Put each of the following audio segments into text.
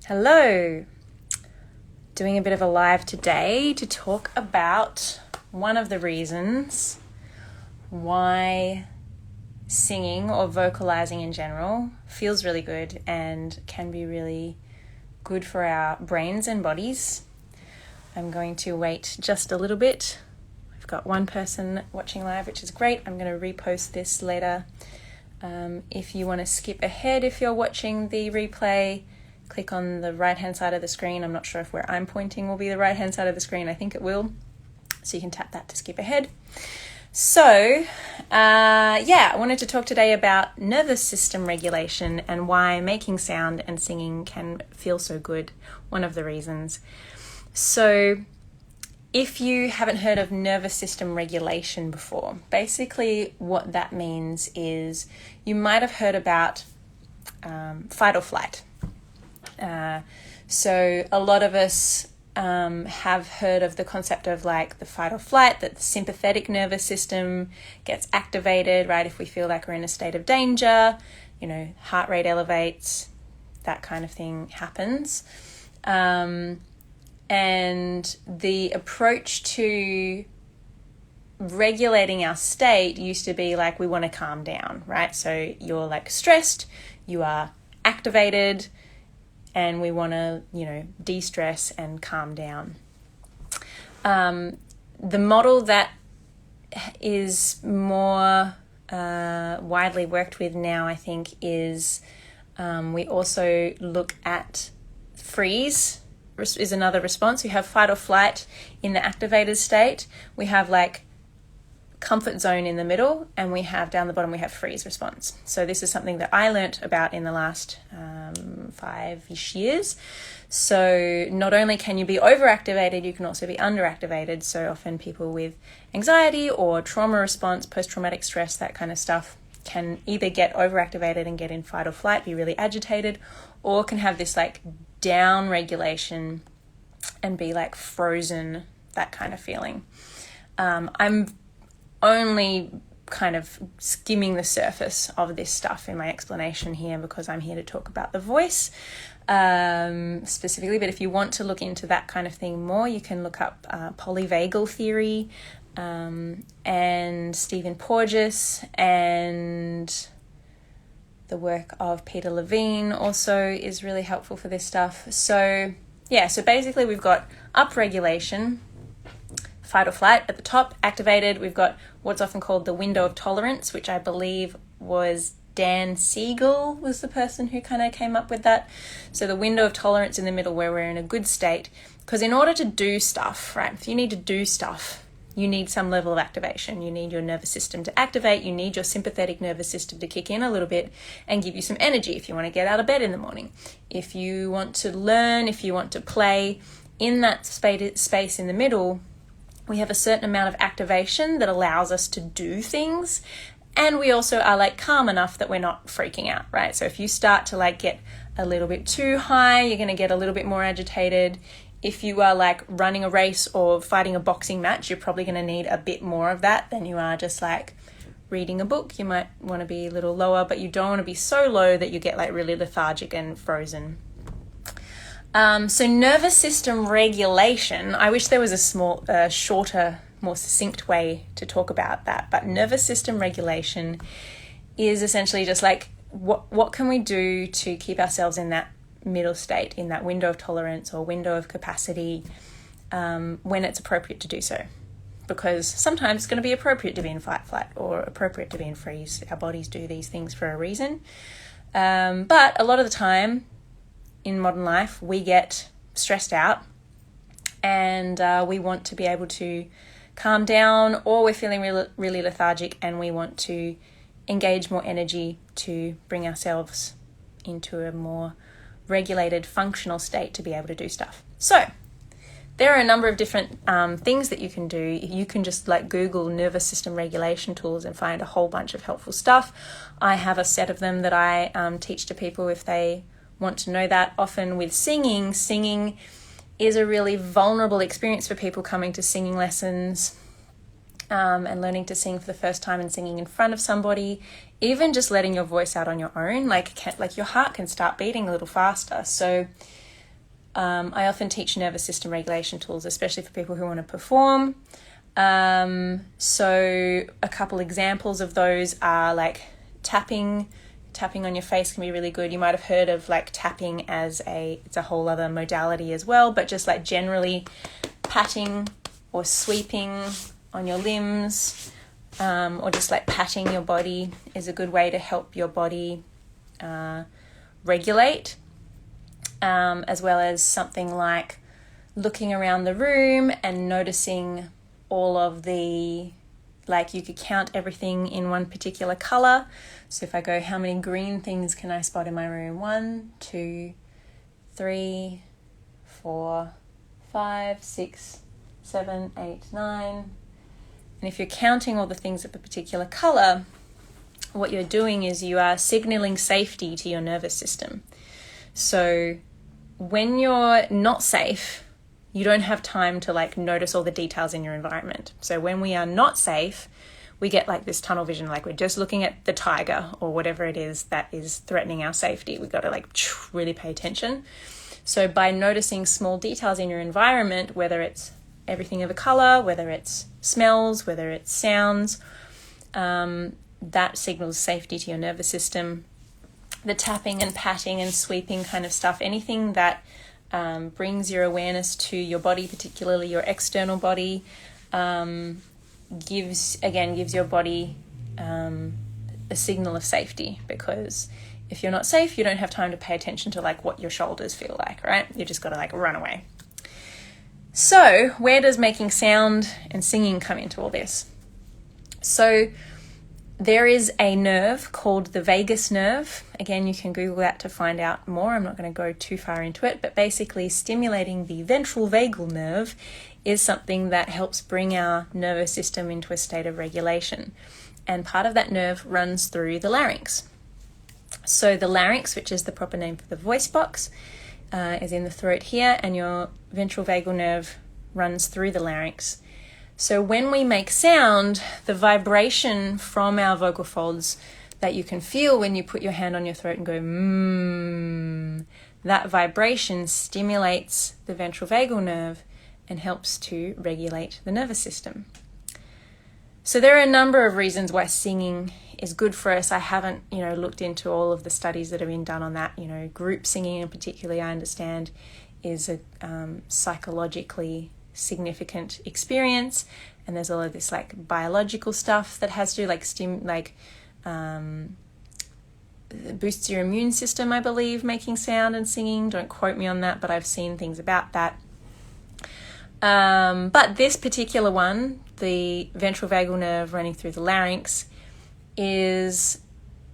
Hello, doing a bit of a live today to talk about one of the reasons why singing or vocalizing in general feels really good and can be really good for our brains and bodies. I'm going to wait just a little bit. I've got one person watching live, which is great. I'm going to repost this later. If you want to skip ahead, if you're watching the replay, click on the right-hand side of the screen. I'm not sure if where I'm pointing will be the right-hand side of the screen. I think it will. So you can tap that to skip ahead. So, I wanted to talk today about nervous system regulation and why making sound and singing can feel so good. One of the reasons. So, if you haven't heard of nervous system regulation before, basically what that means is you might have heard about fight or flight. So a lot of us have heard of the concept of like the fight or flight, that the sympathetic nervous system gets activated, right? If we feel like we're in a state of danger, heart rate elevates, that kind of thing happens. And the approach to regulating our state used to be like we want to calm down, right? So you're like stressed, you are activated, and we want to, de-stress and calm down. The model that is more widely worked with now, I think, is we also look at freeze is another response. We have fight or flight in the activated state. We have like comfort zone in the middle, and we have down the bottom, we have freeze response. So this is something that I learnt about in the last 5-ish years. So not only can you be overactivated, you can also be underactivated. So often people with anxiety or trauma response, post-traumatic stress, that kind of stuff, can either get overactivated and get in fight or flight, be really agitated, or can have this like down regulation and be like frozen, that kind of feeling. I'm only kind of skimming the surface of this stuff in my explanation here because I'm here to talk about the voice specifically. But if you want to look into that kind of thing more, you can look up polyvagal theory and Stephen Porges, and the work of Peter Levine also is really helpful for this stuff. So basically we've got upregulation, fight or flight at the top, activated. We've got what's often called the window of tolerance, which I believe was Dan Siegel was the person who kind of came up with that. So the window of tolerance in the middle, where we're in a good state. Because in order to do stuff, right, if you need to do stuff, you need some level of activation. You need your nervous system to activate. You need your sympathetic nervous system to kick in a little bit and give you some energy if you want to get out of bed in the morning. If you want to learn, if you want to play, in that space in the middle, we have a certain amount of activation that allows us to do things. And we also are like calm enough that we're not freaking out, right? So if you start to like get a little bit too high, you're going to get a little bit more agitated. If you are like running a race or fighting a boxing match, you're probably going to need a bit more of that than you are just like reading a book. You might want to be a little lower, but you don't want to be so low that you get like really lethargic and frozen. So nervous system regulation, I wish there was a shorter, more succinct way to talk about that. But nervous system regulation is essentially just like, what can we do to keep ourselves in that middle state, in that window of tolerance or window of capacity when it's appropriate to do so. Because sometimes it's going to be appropriate to be in fight, flight, or appropriate to be in freeze. Our bodies do these things for a reason. But a lot of the time in modern life, we get stressed out and we want to be able to calm down, or we're feeling really lethargic and we want to engage more energy to bring ourselves into a more regulated, functional state to be able to do stuff. So there are a number of different things that you can do. You can just like Google nervous system regulation tools and find a whole bunch of helpful stuff. I have a set of them that I teach to people if they want to know that. Often with singing is a really vulnerable experience for people coming to singing lessons and learning to sing for the first time and singing in front of somebody. Even just letting your voice out on your own, like your heart can start beating a little faster. So I often teach nervous system regulation tools, especially for people who want to perform. So a couple examples of those are like tapping on your face can be really good. You might have heard of like tapping it's a whole other modality as well, but just like generally patting or sweeping on your limbs, or just like patting your body is a good way to help your body regulate, as well as something like looking around the room and noticing all of the, like you could count everything in one particular color. So if I go, how many green things can I spot in my room? 1, 2, 3, 4, 5, 6, 7, 8, 9. And if you're counting all the things of a particular color, what you're doing is you are signaling safety to your nervous system. So when you're not safe, you don't have time to like notice all the details in your environment. So when we are not safe, we get like this tunnel vision, like we're just looking at the tiger or whatever it is that is threatening our safety. We've got to like really pay attention. So by noticing small details in your environment, whether it's everything of a color, whether it's smells, whether it's sounds, that signals safety to your nervous system. The tapping and patting and sweeping kind of stuff, anything that brings your awareness to your body, particularly your external body, gives your body a signal of safety, because if you're not safe, you don't have time to pay attention to like what your shoulders feel like, right? You just got to like run away. So where does making sound and singing come into all this? So there is a nerve called the vagus nerve. Again, you can Google that to find out more. I'm not going to go too far into it, but basically stimulating the ventral vagal nerve is something that helps bring our nervous system into a state of regulation. And part of that nerve runs through the larynx. So the larynx, which is the proper name for the voice box, is in the throat here, and your ventral vagal nerve runs through the larynx. So when we make sound, the vibration from our vocal folds that you can feel when you put your hand on your throat and go, that vibration stimulates the ventral vagal nerve and helps to regulate the nervous system. So there are a number of reasons why singing is good for us. I haven't, looked into all of the studies that have been done on that. Group singing in particular, I understand, is a psychologically significant experience, and there's all of this like biological stuff that has to boosts your immune system, I believe, making sound and singing. Don't quote me on that, but I've seen things about that. But this particular one, the ventral vagal nerve running through the larynx, is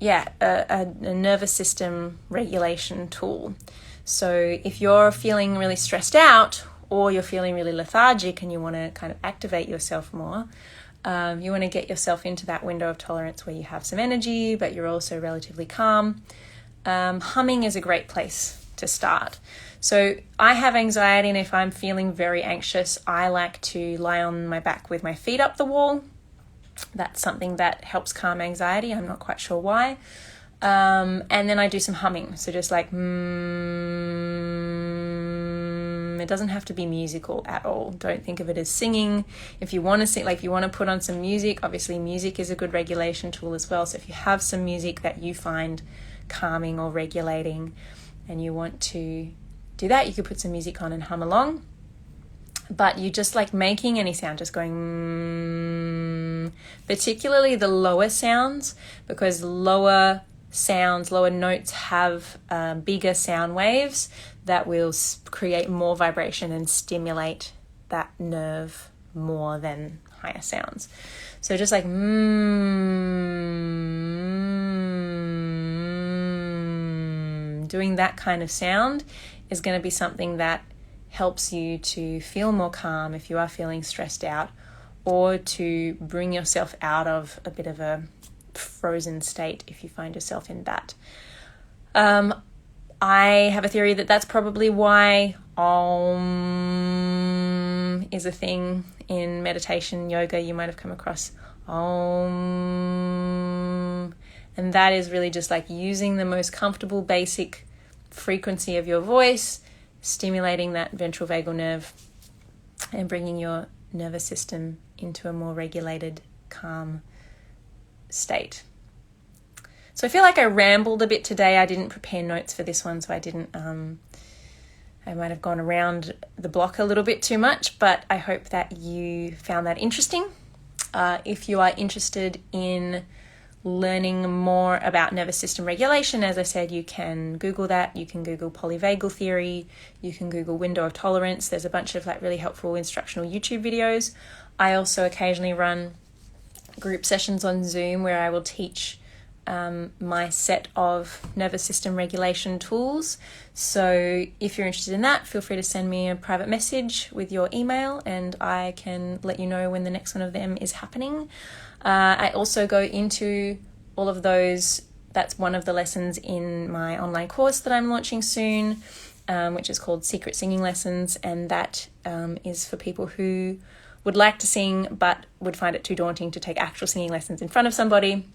a nervous system regulation tool. So if you're feeling really stressed out, or you're feeling really lethargic and you want to kind of activate yourself more, you want to get yourself into that window of tolerance where you have some energy, but you're also relatively calm. Humming is a great place to start. So I have anxiety, and if I'm feeling very anxious, I like to lie on my back with my feet up the wall. That's something that helps calm anxiety. I'm not quite sure why. And then I do some humming. So just like, it doesn't have to be musical at all. Don't think of it as singing. If you want to sing, like if you want to put on some music, obviously music is a good regulation tool as well. So if you have some music that you find calming or regulating and you want to do that, you could put some music on and hum along. But you just like making any sound, just going, particularly the lower sounds, because lower notes have bigger sound waves that will create more vibration and stimulate that nerve more than higher sounds. So just like doing that kind of sound is going to be something that helps you to feel more calm if you are feeling stressed out, or to bring yourself out of a bit of a frozen state if you find yourself in that. I have a theory that that's probably why Om is a thing in meditation, yoga. You might have come across Om, and that is really just like using the most comfortable basic frequency of your voice, stimulating that ventral vagal nerve and bringing your nervous system into a more regulated, calm state. So I feel like I rambled a bit today. I didn't prepare notes for this one, so I didn't, I might have gone around the block a little bit too much, but I hope that you found that interesting. If you are interested in learning more about nervous system regulation, as I said, you can Google that. You can Google polyvagal theory. You can Google window of tolerance. There's a bunch of really helpful instructional YouTube videos. I also occasionally run group sessions on Zoom where I will teach my set of nervous system regulation tools. So if you're interested in that, feel free to send me a private message with your email and I can let you know when the next one of them is happening. I also go into all of those. That's one of the lessons in my online course that I'm launching soon, which is called Secret Singing Lessons, and that is for people who would like to sing but would find it too daunting to take actual singing lessons in front of somebody.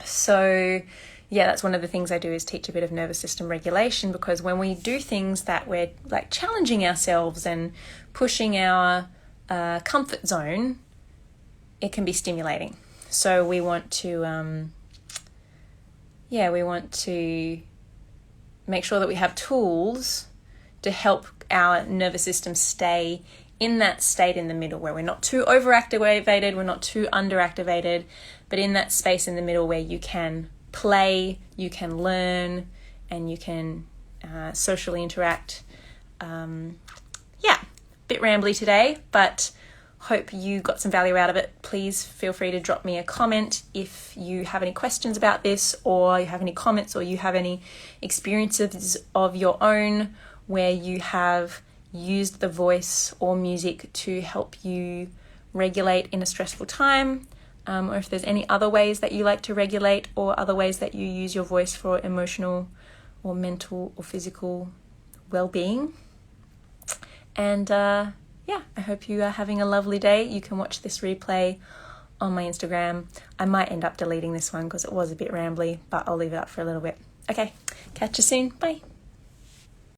So yeah, that's one of the things I do, is teach a bit of nervous system regulation, because when we do things that we're challenging ourselves and pushing our comfort zone, it can be stimulating. So we want to, make sure that we have tools to help our nervous system stay in that state in the middle, where we're not too overactivated, we're not too underactivated, but in that space in the middle where you can play, you can learn, and you can socially interact. Bit rambly today, but hope you got some value out of it. Please feel free to drop me a comment if you have any questions about this, or you have any comments, or you have any experiences of your own where you have used the voice or music to help you regulate in a stressful time, or if there's any other ways that you like to regulate, or other ways that you use your voice for emotional or mental or physical well-being. And I hope you are having a lovely day. You can watch this replay on my Instagram. I might end up deleting this one because it was a bit rambly, but I'll leave it up for a little bit. Okay, catch you soon. Bye.